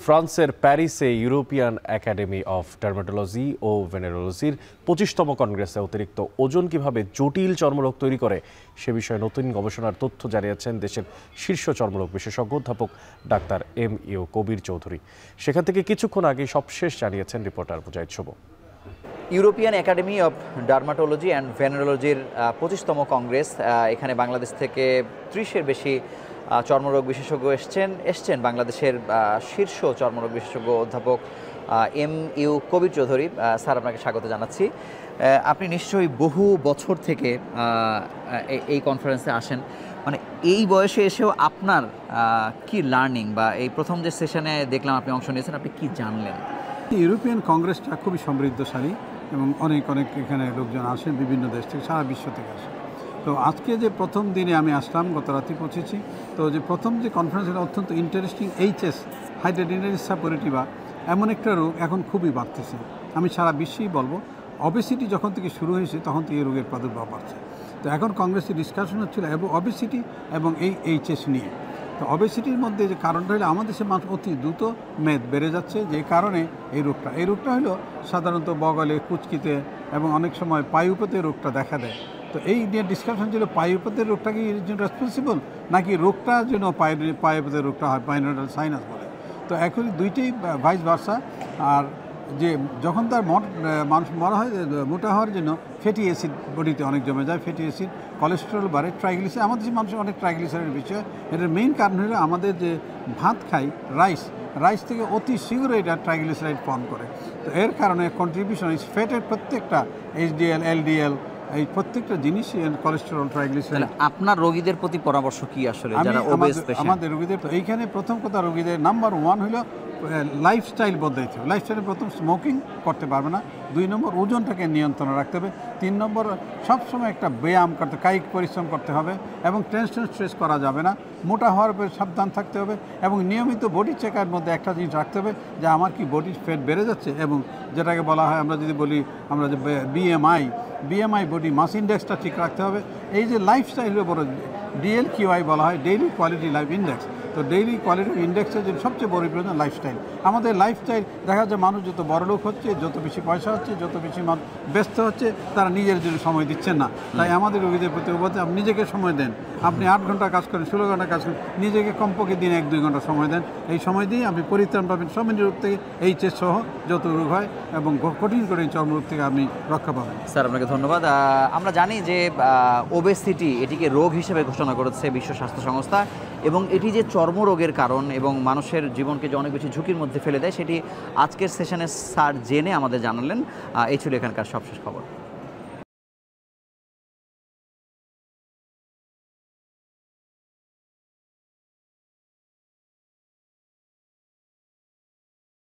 ফ্রান্সের প্যারিসে European academy of dermatology ও ভেনেরোলজির 25তম কংগ্রেসে অতিরিক্ত ওজন কিভাবে জটিল চর্মরোগ তৈরি করে সে বিষয়ে নতুন গবেষণার তথ্য জানিয়েছেন দেশের শীর্ষ চর্মরোগ বিশেষজ্ঞ অধ্যাপক ডাক্তার এম.ইউ. কবির চৌধুরী। সেখান থেকে কিছুক্ষণ আগে সবশেষ জানিয়েছেন reporter Mujahid Shuvo. European academy of dermatology and ভেনেরোলজির 25তম কংগ্রেস, এখানে বাংলাদেশ থেকে 30-এর বেশি চর্মরোগ বিশেষজ্ঞ এসছেন বাংলাদেশের শীর্ষ চর্মরোগ বিশেষজ্ঞ অধ্যাপক এম.ইউ. কবির চৌধুরী। স্যার, আপনাকে স্বাগত জানাচ্ছি। আপনি নিশ্চয়ই বহু বছর থেকে এই কনফারেন্সে আসেন, মানে এই বয়সে এসেও আপনার কি লার্নিং বা এই প্রথম যে সেশনে দেখলাম আপনি অংশ নিয়েছেন, আপনি কি জানলেন? ইউরোপিয়ান কংগ্রেসটা খুবই সমৃদ্ধশালী এবং অনেক এখানে লোকজন আসেন বিভিন্ন দেশ থেকে, সারা বিশ্ব থেকে আসেন। তো আজকে যে প্রথম দিনে আমি আসলাম, গত রাতে পৌঁছেছি। তো যে প্রথম যে কনফারেন্স অত্যন্ত ইন্টারেস্টিং। এইচএস, হাইড্রোডেনারিস সাপোরেটিভা, এমন একটা রোগ এখন খুবই বাড়তেছে। আমি সারা বিশ্বেই বলবো, অবেসিটি যখন থেকে শুরু হয়েছে তখন থেকে এই রোগের প্রাদুর্ভাব বাড়ছে। তো এখন কংগ্রেসের ডিসকাশন হচ্ছিল এবং অবেসিটি এবং এই এইচএস নিয়ে। তো অবেসিটির মধ্যে যে কারণটা হলো আমাদের দেশে মানুষ অতি দ্রুত মেদ বেড়ে যাচ্ছে, যে কারণে এই রোগটা হলো সাধারণত বগলে, কুচকিতে এবং অনেক সময় পায়ুপথে রোগটা দেখা দেয়। তো এই নিয়ে ডিসকাশন ছিল পায়ুপথের রোগটা কি এর জন্য রেসপন্সিবল, নাকি রোগটার জন্য পায়ুপথের রোগটা হয়, পাইনোডাল সাইনাস বলে। তো এখন দুইটাই ভাইস ভার্সা। আর যে যখন তার মানুষ মরা হয়, মোটা হওয়ার জন্য ফ্যাটি অ্যাসিড বডিতে অনেক জমে যায়, ফ্যাটি অ্যাসিড, কোলেস্টেরল বাড়ে, ট্রাইগ্লিসাইড। আমাদের দেশের মানুষের অনেক ট্রাইগ্লিসাইডের বিষয়। এটার মেইন কারণ হলো আমাদের যে ভাত খাই, রাইস থেকে অতি শীঘ্র এটা ট্রাইগ্লিসাইড ফর্ম করে। তো এর কারণে কন্ট্রিবিউশন ফ্যাটের প্রত্যেকটা এইচডিএল, এলডিএল, এই প্রত্যেকটা জিনিস, কোলেস্টেরল, ট্রাইগ্লিসাইড। আপনার রোগীদের প্রতি পরামর্শ কি আসলে? আমাদের রোগীদের তো এইখানে প্রথম কথা, রোগীদের নাম্বার 1 হলো লাইফস্টাইল বদলাইতে হবে। লাইফস্টাইলে প্রথম স্মোকিং করতে পারবে না, 2 নম্বর ওজনটাকে নিয়ন্ত্রণে রাখতে হবে, 3 নম্বর সবসময় একটা ব্যায়াম করতে, কায়িক পরিশ্রম করতে হবে এবং টেনশন স্ট্রেস করা যাবে না, মোটা হওয়ার উপরে সাবধান থাকতে হবে এবং নিয়মিত বডি চেকার মধ্যে একটা জিনিস রাখতে হবে যে আমার কি বডি ফ্যাট বেড়ে যাচ্ছে, এবং যেটাকে বলা হয়, আমরা যদি বলি আমরা যে বিএমআই বডি মাস ইন্ডেক্সটা ঠিক রাখতে হবে। এই যে লাইফস্টাইলের বড় DLQI বলা হয়, ডেইলি কোয়ালিটি লাইফ ইন্ডেক্স। তো ডেইলি কোয়ালিটি ইন্ডেক্সের যে সবচেয়ে বড় প্রয়োজন লাইফস্টাইল। আমাদের লাইফস্টাইল দেখা যায় মানুষ যত বড়লোক হচ্ছে, যত বেশি পয়সা হচ্ছে, যত বেশি ব্যস্ত হচ্ছে, তারা নিজের জন্য সময় দিচ্ছেন না। তাই আমাদের রোগীদের প্রতি বলতে, আপনি নিজেকে সময় দেন। আপনি 8 ঘন্টা কাজ করেন, 16 ঘন্টা কাজ করেন, নিজেকে কমপক্ষে দিনে 1-2 ঘন্টা সময় দেন। এই সময় দিয়ে আপনি পরিত্রাণ পাবেন সব রোগ থেকে, এইচএস সহ যত রোগ হয়, এবং কঠিন কঠিন চর্মরোগ থেকে আপনি রক্ষা পাবেন। স্যার, আপনাকে ধন্যবাদ। আমরা জানি যে ওবেসিটি এটিকে রোগ হিসেবে ঘোষণা করেছে বিশ্ব স্বাস্থ্য সংস্থা, এবং এটি যে চর্মরোগের কারণ এবং মানুষের জীবনকে যে অনেক বেশি ঝুঁকির মধ্যে ফেলে দেয়, সেটি আজকের সেশনে স্যার জেনে আমাদের জানালেন। এই ছিল এখানকার সবশেষ খবর।